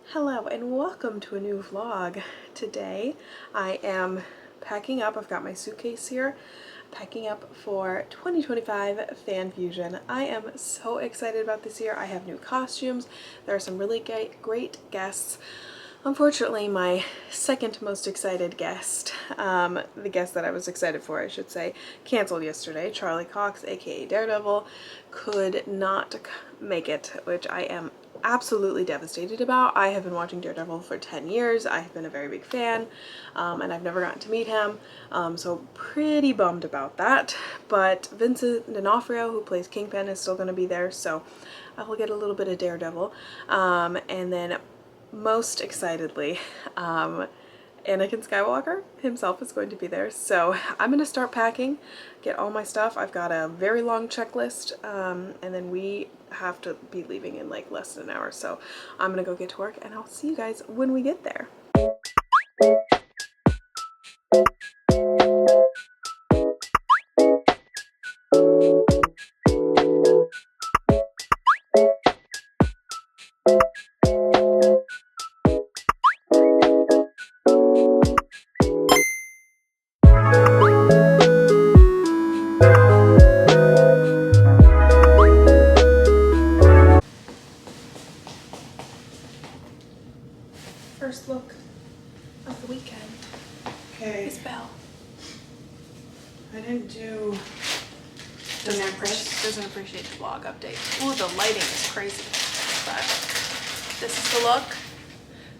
Hello and welcome to a new vlog. Today I am packing up. I've got my suitcase here, packing up for 2025 Fan Fusion. I am so excited about this year. I have new costumes. There are some really great guests. Unfortunately, my second most excited guest, the guest that I was excited for, I should say, canceled yesterday. Charlie Cox, aka Daredevil, could not make it, which I am absolutely devastated about. I have been watching Daredevil for 10 years. I have been a very big fan, and I've never gotten to meet him, so pretty bummed about that. But Vincent D'Onofrio, who plays Kingpin, is still going to be there, so I will get a little bit of Daredevil. And then most excitedly, Anakin Skywalker himself is going to be there. So I'm going to start packing, get all my stuff. I've got a very long checklist, and then we have to be leaving in like less than an hour. So I'm going to go get to work and I'll see you guys when we get there. First look of the weekend. Okay. Is Belle. I didn't do Doesn't appreciate the vlog update. Oh, the lighting is crazy. But this is the look.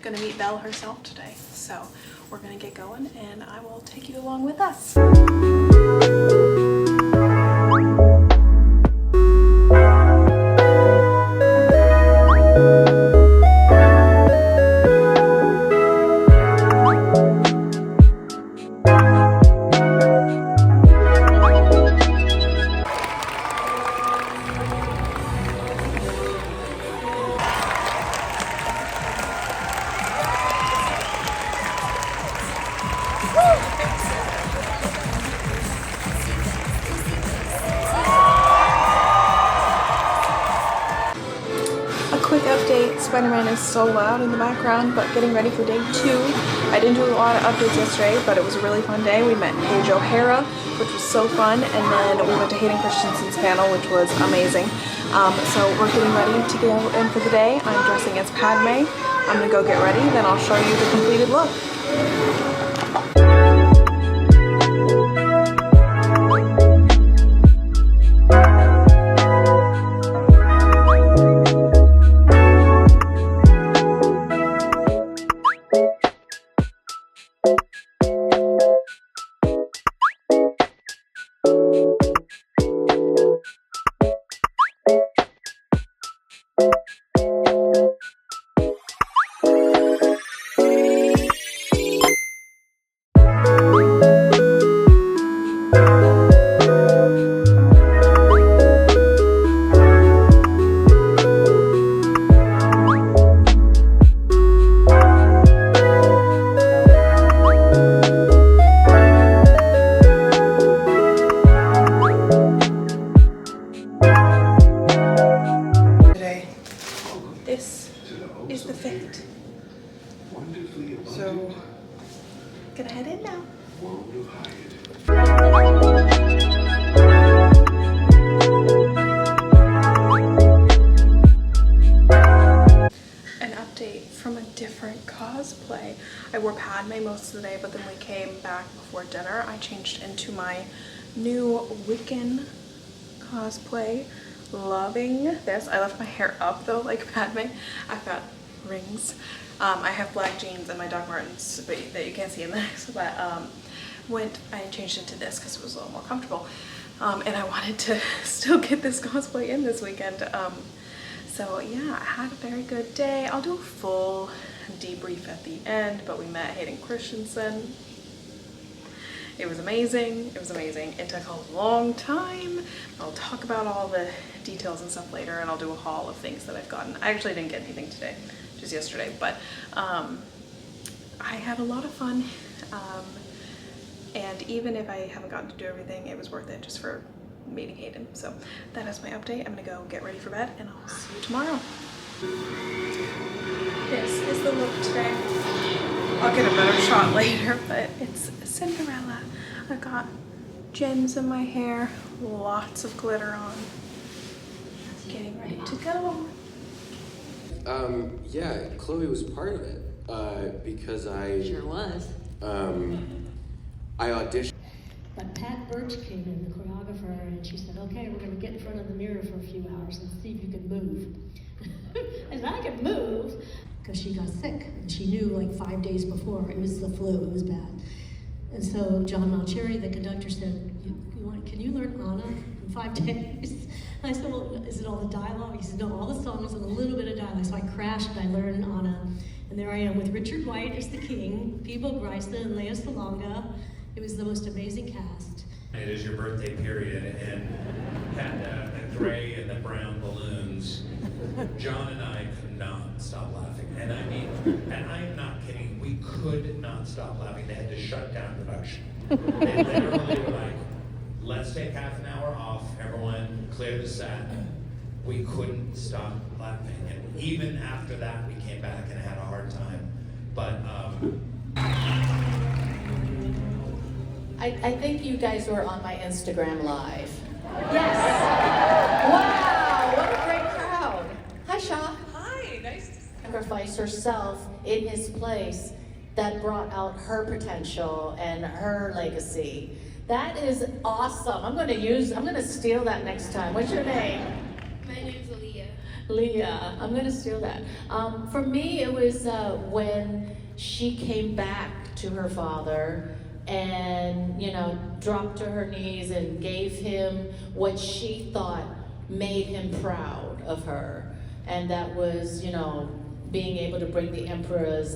Gonna meet Belle herself today. So we're gonna get going and I will take you along with us. Quick update, Spider-Man is so loud in the background, but getting ready for day 2. I didn't do a lot of updates yesterday, but it was a really fun day. We met Paige O'Hara, which was so fun, and then we went to Hayden Christensen's panel, which was amazing. So we're getting ready to go in for the day. I'm dressing as Padme. I'm gonna go get ready, then I'll show you the completed look. This is the fit. So, Gonna head in now. An update from a different cosplay. I wore Padme most of the day, but then we came back before dinner. I changed into my new Wiccan cosplay. Loving this. I left my hair up though, like Padme. I've got rings. I have black jeans and my Doc Martens, but that you can't see in this. But I changed into this because it was a little more comfortable. And I wanted to still get this cosplay in this weekend. So yeah, I had a very good day. I'll do a full debrief at the end, but we met Hayden Christensen. It was amazing. It was amazing. It took a long time. I'll talk about all the details and stuff later, and I'll do a haul of things that I've gotten. I actually didn't get anything today, just yesterday, but I had a lot of fun. And even if I haven't gotten to do everything, it was worth it just for meeting Hayden. So that is my update. I'm gonna go get ready for bed and I'll see you tomorrow. This is the look today. I'll get a better shot later, but it's Cinderella. I've got gems in my hair, lots of glitter on. Getting ready to go. Yeah, Chloe was part of it, because I... Sure was. I auditioned... But Pat Birch came in, the choreographer, and she said, okay, we're gonna get in front of the mirror for a few hours and see if you can move. I said, I can move, because she got sick, and she knew like 5 days before, it was the flu, it was bad. And so John Malcheri, the conductor, said, can you learn Anna in 5 days? And I said, well, is it all the dialogue? He said, no, all the songs and a little bit of dialogue. So I crashed and I learned Anna. And there I am with Richard White as the king, Peebo Bryson and Lea Salonga. It was the most amazing cast. It is your birthday period, and had the gray and the brown balloons. John and I could not stop laughing. And I mean, and I'm not kidding, we could not stop laughing. They had to shut down production. They literally were like, let's take half an hour off, everyone clear the set. We couldn't stop laughing. And even after that, we came back and had a hard time. But, I think you guys were on my Instagram Live. Yes! Wow, what a great crowd. Hi, Shaw. Hi, nice to see you. Sacrifice herself in his place that brought out her potential and her legacy. That is awesome. I'm gonna steal that next time. What's your name? My name's Aaliyah. Leah. I'm gonna steal that. For me, it was when she came back to her father and, you know, dropped to her knees and gave him what she thought made him proud of her. And that was, you know, being able to bring the emperor's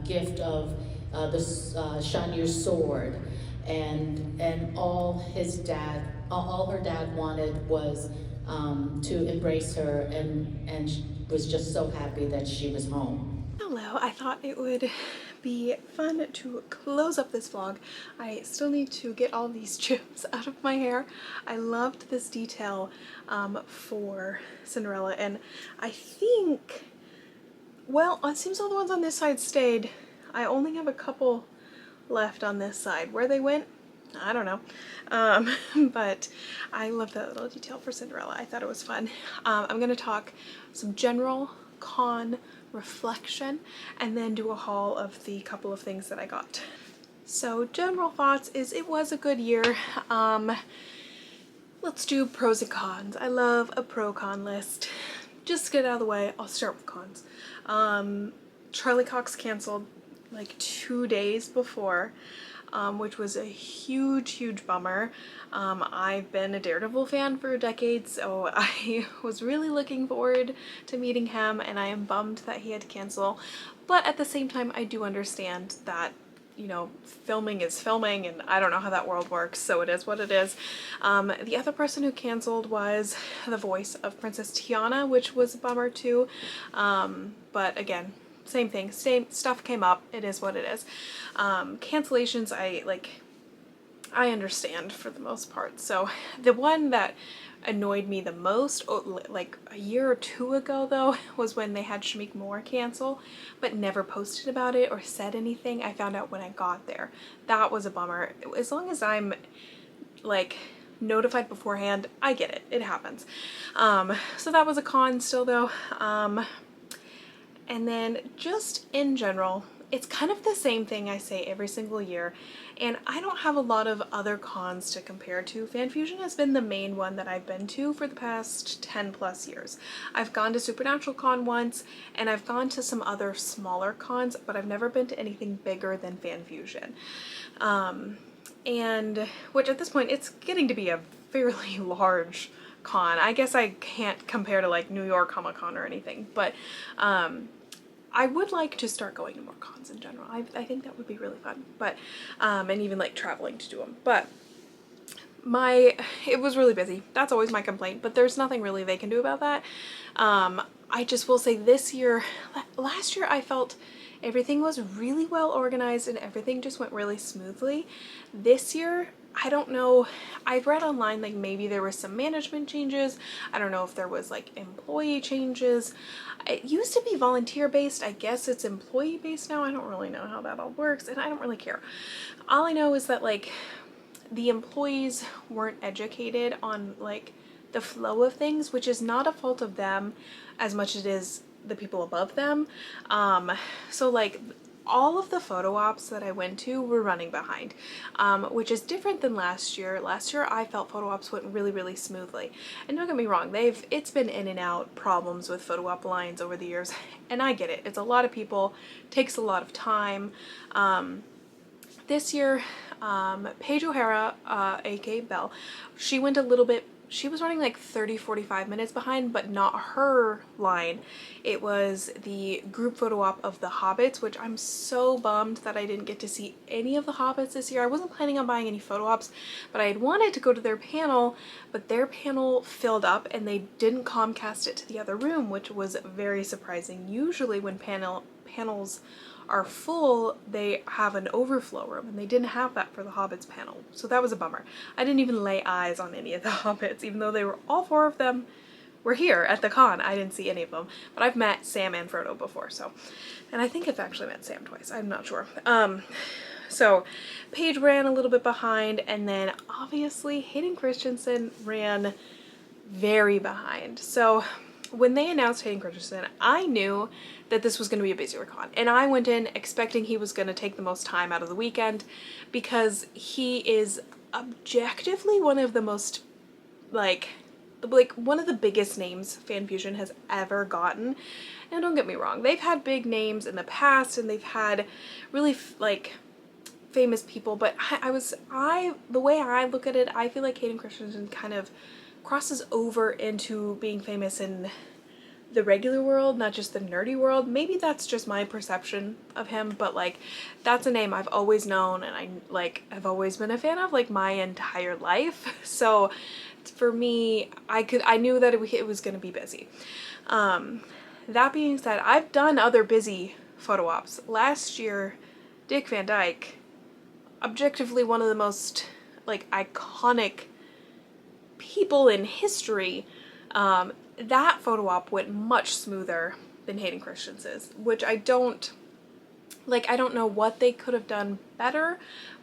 gift of the Shanyu sword. And all her dad wanted was to embrace her, and was just so happy that she was home. Hello, I thought it would be fun to close up this vlog. I still need to get all these chips out of my hair. I loved this detail for Cinderella, and I think, well, it seems all the ones on this side stayed. I only have a couple left on this side. Where they went, I don't know. But I love that little detail for Cinderella. I thought it was fun. I'm gonna talk some general con reflection and then do a haul of the couple of things that I got. So general thoughts is it was a good year. Let's do pros and cons. I love a pro-con list. Just to get out of the way, I'll start with cons. Charlie Cox canceled like 2 days before, which was a huge bummer. I've been a Daredevil fan for a decade, so I was really looking forward to meeting him, and I am bummed that he had to cancel. But at the same time, I do understand that, you know, filming is filming, and I don't know how that world works, so it is what it is. The other person who canceled was the voice of Princess Tiana, which was a bummer too. But again, same thing, same stuff came up, it is what it is. Cancellations, I understand for the most part. So the one that annoyed me the most, like a year or two ago though, was when they had Shamik Moore cancel, but never posted about it or said anything. I found out when I got there. That was a bummer. As long as I'm like notified beforehand, I get it, it happens. So that was a con still though. And then just in general, it's kind of the same thing I say every single year, and I don't have a lot of other cons to compare to. FanFusion has been the main one that I've been to for the past 10 plus years. I've gone to Supernatural Con once, and I've gone to some other smaller cons, but I've never been to anything bigger than FanFusion. And which at this point, it's getting to be a fairly large con. I guess I can't compare to like New York Comic Con or anything, but I would like to start going to more cons in general. I think that would be really fun, but and even like traveling to do them. But it was really busy. That's always my complaint, but there's nothing really they can do about that. I just will say this year, last year I felt everything was really well organized and everything just went really smoothly. This year I don't know, I've read online like maybe there was some management changes. I don't know if there was like employee changes. It used to be volunteer based. I guess it's employee based now. I don't really know how that all works, and I don't really care. All I know is that like the employees weren't educated on like the flow of things, which is not a fault of them as much as it is the people above them. So like all of the photo ops that I went to were running behind, which is different than last year. Last year I felt photo ops went really, really smoothly. And don't get me wrong, it's been in and out problems with photo op lines over the years, and I get it. It's a lot of people, takes a lot of time. This year, Paige O'Hara, aka Belle, she went a little bit, she was running like 30-45 minutes behind, but not her line. It was the group photo op of the Hobbits, which I'm so bummed that I didn't get to see any of the Hobbits this year. I wasn't planning on buying any photo ops, but I had wanted to go to their panel, but their panel filled up and they didn't Comcast it to the other room, which was very surprising. Usually when panels are full, they have an overflow room, and they didn't have that for the Hobbits panel, so that was a bummer. I didn't even lay eyes on any of the Hobbits, even though they were all 4 of them were here at the con. I didn't see any of them, but I've met Sam and Frodo before, so, and I think I've actually met Sam twice, I'm not sure. So Paige ran a little bit behind, and then obviously Hayden Christensen ran very behind. So when they announced Hayden Christensen, I knew that this was going to be a busier con, and I went in expecting he was going to take the most time out of the weekend, because he is objectively one of the most like one of the biggest names FanFusion has ever gotten. And don't get me wrong, they've had big names in the past, and they've had really like famous people, but the way I look at it, I feel like Hayden Christensen kind of crosses over into being famous in the regular world, not just the nerdy world. Maybe that's just my perception of him, but like that's a name I've always known, and I've always been a fan of like my entire life. So for me, I knew that it was going to be busy. That being said, I've done other busy photo ops. Last year, Dick Van Dyke, objectively one of the most like iconic people in history, that photo op went much smoother than Hayden Christensen's, which I don't know what they could have done better,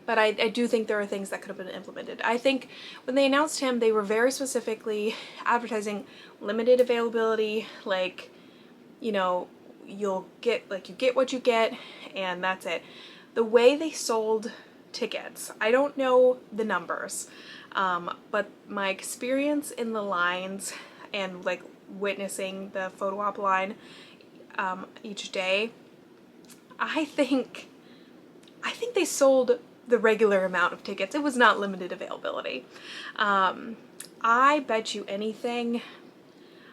but I do think there are things that could have been implemented. I think when they announced him, they were very specifically advertising limited availability, like, you know, you get what you get, and that's it. The way they sold tickets, I don't know the numbers, but my experience in the lines and like witnessing the photo op line each day, I think they sold the regular amount of tickets. It was not limited availability. I bet you anything,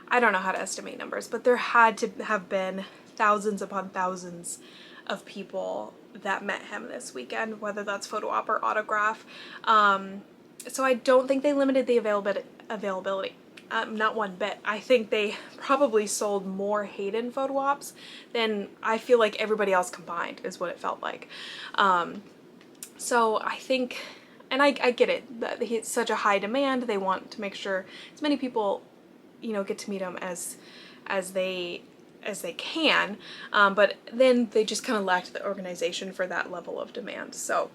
I don't know how to estimate numbers, but there had to have been thousands upon thousands of people that met him this weekend, whether that's photo op or autograph. So I don't think they limited the availability. Not one bit. I think they probably sold more Hayden photo ops than I feel like everybody else combined, is what it felt like. So I think, and I get it, that it's such a high demand. They want to make sure as many people, you know, get to meet him as they can, but then they just kind of lacked the organization for that level of demand. So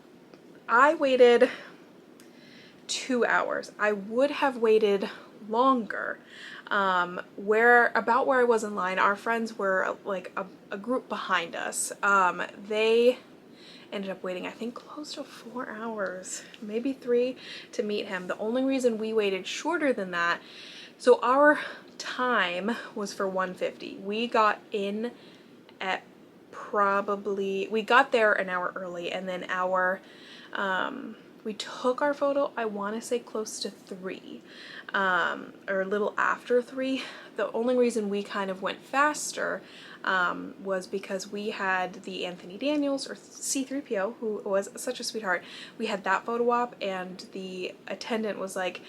I waited 2 hours. I would have waited longer. Where I was in line, our friends were like a group behind us. They ended up waiting, I think, close to 4 hours, maybe 3, to meet him. The only reason we waited shorter than that, so our time was for 1:50. We got in at we got there an hour early, and then we took our photo, I want to say close to 3, or a little after 3. The only reason we kind of went faster was because we had the Anthony Daniels, or C-3PO, who was such a sweetheart. We had that photo op, and the attendant was like,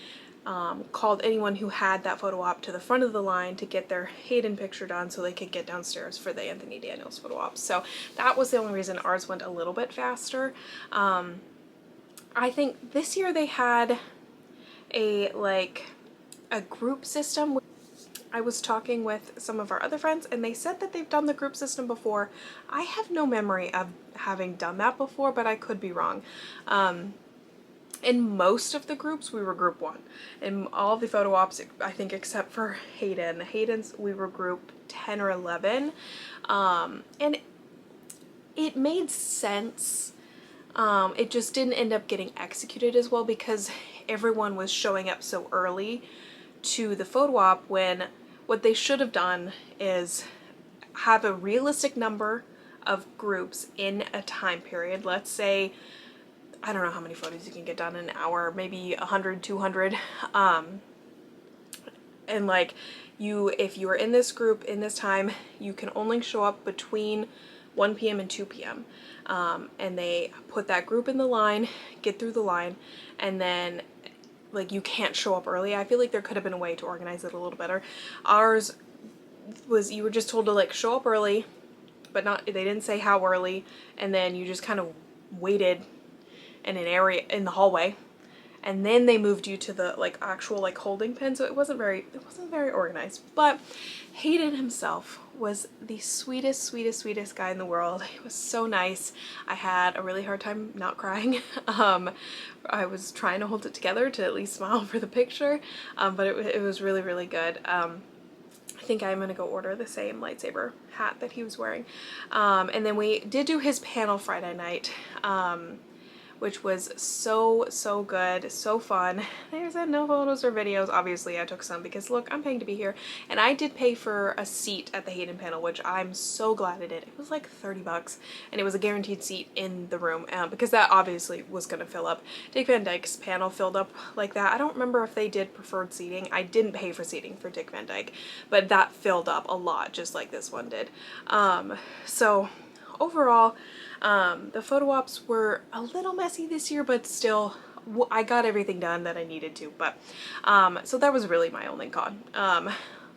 called anyone who had that photo op to the front of the line to get their Hayden picture done so they could get downstairs for the Anthony Daniels photo op. So that was the only reason ours went a little bit faster. I think this year they had a group system. I was talking with some of our other friends and they said that they've done the group system before. I have no memory of having done that before, but I could be wrong. In most of the groups, we were group 1. In all the photo ops, I think except for Hayden's, we were group 10 or 11. And it made sense. It just didn't end up getting executed as well because everyone was showing up so early to the photo op, when what they should have done is have a realistic number of groups in a time period. Let's say, I don't know how many photos you can get done in an hour, maybe 100, 200. And like if you are in this group in this time, you can only show up between 1 p.m. and 2 p.m. And they put that group in the line, get through the line, and then like you can't show up early. I feel like there could have been a way to organize it a little better. Ours was, you were just told to like show up early, but they didn't say how early, and then you just kind of waited in an area in the hallway, and then they moved you to the like actual like holding pen. So it wasn't very organized. But Hayden himself was the sweetest guy in the world. He was so nice. I had a really hard time not crying. I was trying to hold it together to at least smile for the picture, but it was really good. I think I'm gonna go order the same lightsaber hat that he was wearing. And then we did do his panel Friday night, which was so good, so fun. There's no photos or videos. Obviously I took some because look, I'm paying to be here. And I did pay for a seat at the Hayden panel, which I'm so glad I did. It was like 30 bucks and it was a guaranteed seat in the room, because that obviously was gonna fill up. Dick Van Dyke's panel filled up like that. I don't remember if they did preferred seating. I didn't pay for seating for Dick Van Dyke, but that filled up a lot just like this one did. So overall, the photo ops were a little messy this year, but still I got everything done that I needed to. But so that was really my only con.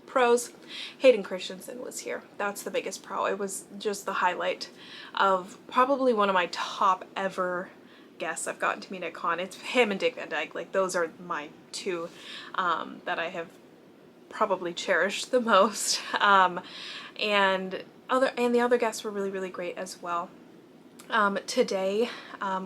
Pros, Hayden Christensen was here. That's the biggest pro. It was just the highlight of probably one of my top ever guests I've gotten to meet at con. It's him and Dick Van Dyke. Like those are my two that I have probably cherished the most. And the other guests were really great as well. Today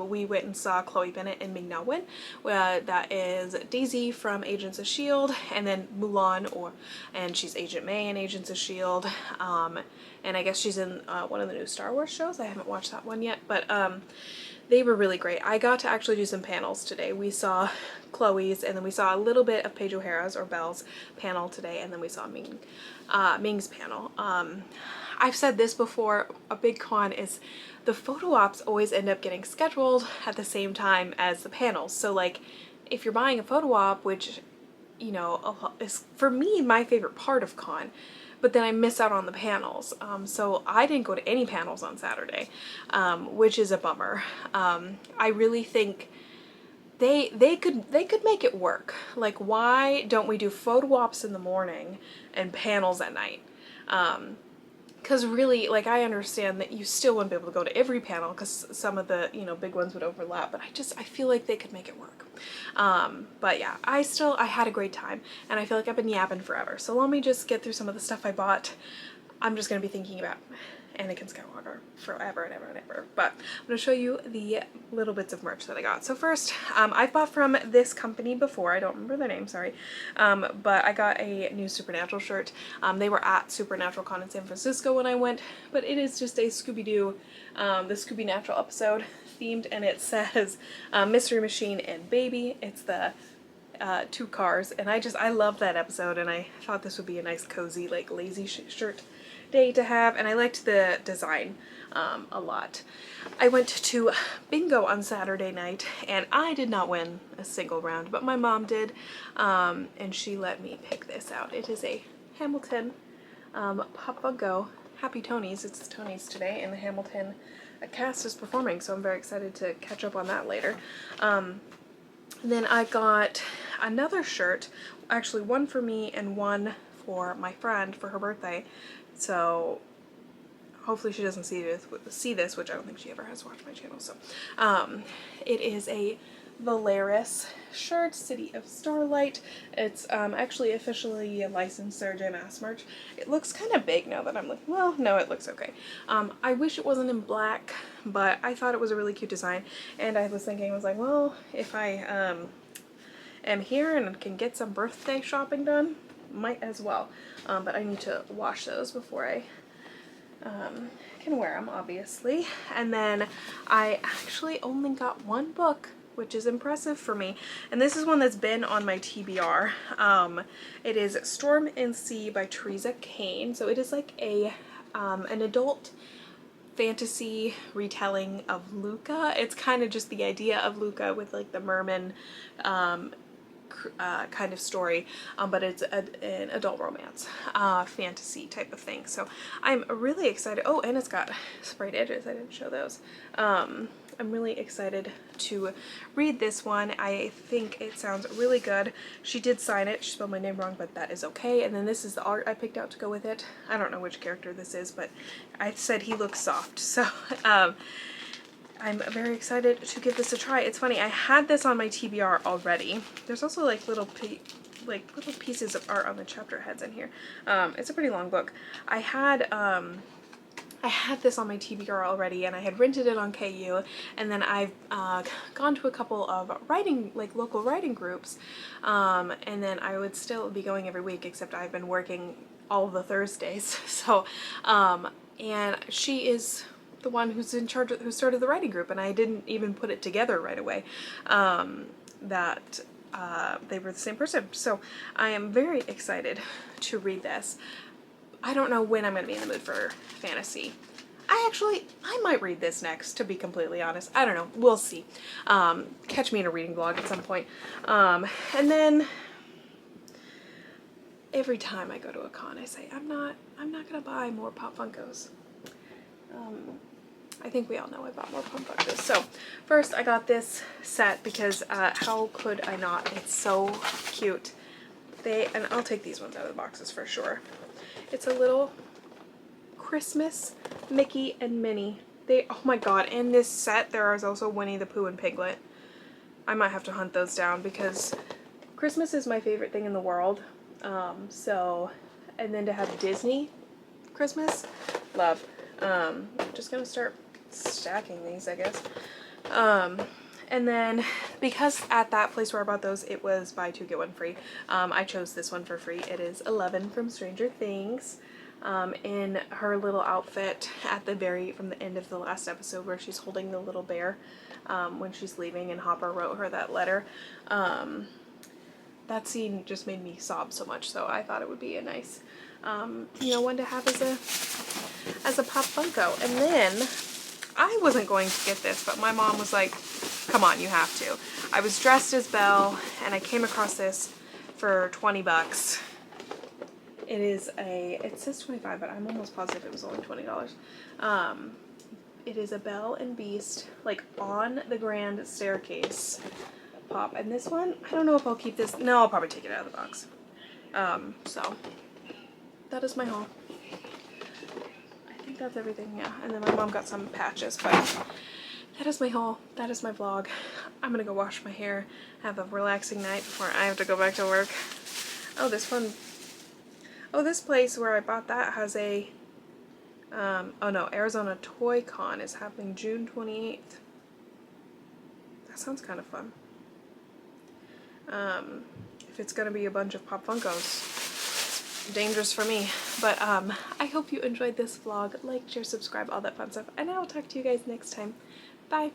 we went and saw Chloe Bennett and Ming Na Wen. That is Daisy from Agents of S.H.I.E.L.D. and then Mulan, and she's Agent May in Agents of S.H.I.E.L.D. And I guess she's in one of the new Star Wars shows. I haven't watched that one yet, but they were really great. I got to actually do some panels today. We saw Chloe's, and then we saw a little bit of Paige O'Hara's or Belle's panel today, and then we saw Ming's panel. I've said this before, a big con is the photo ops always end up getting scheduled at the same time as the panels. So like if you're buying a photo op, which, you know, is for me my favorite part of con, but then I miss out on the panels. So I didn't go to any panels on Saturday, which is a bummer. I really think they could make it work. Like, why don't we do photo ops in the morning and panels at night? Because really, like, I understand that you still wouldn't be able to go to every panel because some of the, you know, big ones would overlap, but I feel like they could make it work. But yeah, I had a great time, and I feel like I've been yapping forever. So let me just get through some of the stuff I bought. I'm just going to be thinking about Anakin Skywalker forever and ever and ever. But I'm going to show you the little bits of merch that I got. So first, I've bought from this company before. I don't remember their name, sorry. But I got a new Supernatural shirt. They were at Supernatural Con in San Francisco when I went, but it is just a Scooby-Doo, the Scooby Natural episode themed, and it says Mystery Machine and Baby. It's the two cars, and I love that episode, and I thought this would be a nice cozy like lazy shirt day to have, and I liked the design a lot. I went to bingo on Saturday night, and I did not win a single round, but my mom did, and she let me pick this out. It is a Hamilton Pop Go Happy Tonys. It's Tonys today, and the Hamilton cast is performing, so I'm very excited to catch up on that later. Then I got another shirt, actually one for me and one for my friend for her birthday. So hopefully she doesn't see this, which I don't think she ever has watched my channel. So it is a Valeris shirt, City of Starlight. It's actually officially a licensed Sarah J. Maas merch. It looks kind of big now that I'm like, well, no, it looks okay. I wish it wasn't in black, but I thought it was a really cute design, and I was thinking, I was like, well, if I am here and can get some birthday shopping done, might as well. But I need to wash those before I can wear them, obviously. And then I actually only got one book, which is impressive for me, and this is one that's been on my TBR. It is Storm and Sea by Teresa Kane. So it is like a an adult fantasy retelling of Luca. It's kind of just the idea of Luca with like the merman kind of story, but it's an adult romance fantasy type of thing. So I'm really excited. Oh, and it's got sprayed edges. I didn't show those. I'm really excited to read this one. I think it sounds really good. She did sign it. She spelled my name wrong, but that is okay. And then this is the art I picked out to go with it. I don't know which character this is, but I said he looks soft. So I'm very excited to give this a try. It's funny, I had this on my TBR already. There's also like little pieces of art on the chapter heads in here. It's a pretty long book. I had this on my TBR already, and I had rented it on KU, and then I've gone to a couple of writing, like local writing groups, and then I would still be going every week, except I've been working all the Thursdays. So, and she is the one who's in charge of, who started the writing group, and I didn't even put it together right away that they were the same person. So I am very excited to read this. I don't know when I'm going to be in the mood for fantasy. I might read this next, to be completely honest. I don't know. We'll see. Catch me in a reading vlog at some point. And then every time I go to a con, I say, I'm not going to buy more Pop Funkos. I think we all know I bought more Pop Funkos. So first I got this set because how could I not? It's so cute. And I'll take these ones out of the boxes for sure. It's a little Christmas Mickey and Minnie. Oh my god, in this set there is also Winnie the Pooh and Piglet. I might have to hunt those down because Christmas is my favorite thing in the world. And then to have Disney Christmas, love. Just gonna start stacking these, I guess. And then because at that place where I bought those it was buy two get one free, I chose this one for free. It is 11 from Stranger Things, in her little outfit at from the end of the last episode where she's holding the little bear when she's leaving and Hopper wrote her that letter. That scene just made me sob so much, so I thought it would be a nice one to have as a Pop Funko. And then I wasn't going to get this, but my mom was like, come on, you have to. I was dressed as Belle and I came across this for 20 bucks. It says 25, but I'm almost positive it was only $20. It is a Belle and Beast, like on the grand staircase pop. And this one, I don't know if I'll keep this. No, I'll probably take it out of the box. So that is my haul. I think that's everything, yeah. And then my mom got some patches, but that is my haul. That is my vlog. I'm gonna go wash my hair, have a relaxing night before I have to go back to work. Oh, this one. Oh, this place where I bought that has a, oh no, Arizona Toy Con is happening June 28th. That sounds kind of fun. If it's gonna be a bunch of Pop Funkos. Dangerous for me, but I hope you enjoyed this vlog. Like, share, subscribe, all that fun stuff, and I will talk to you guys next time. Bye.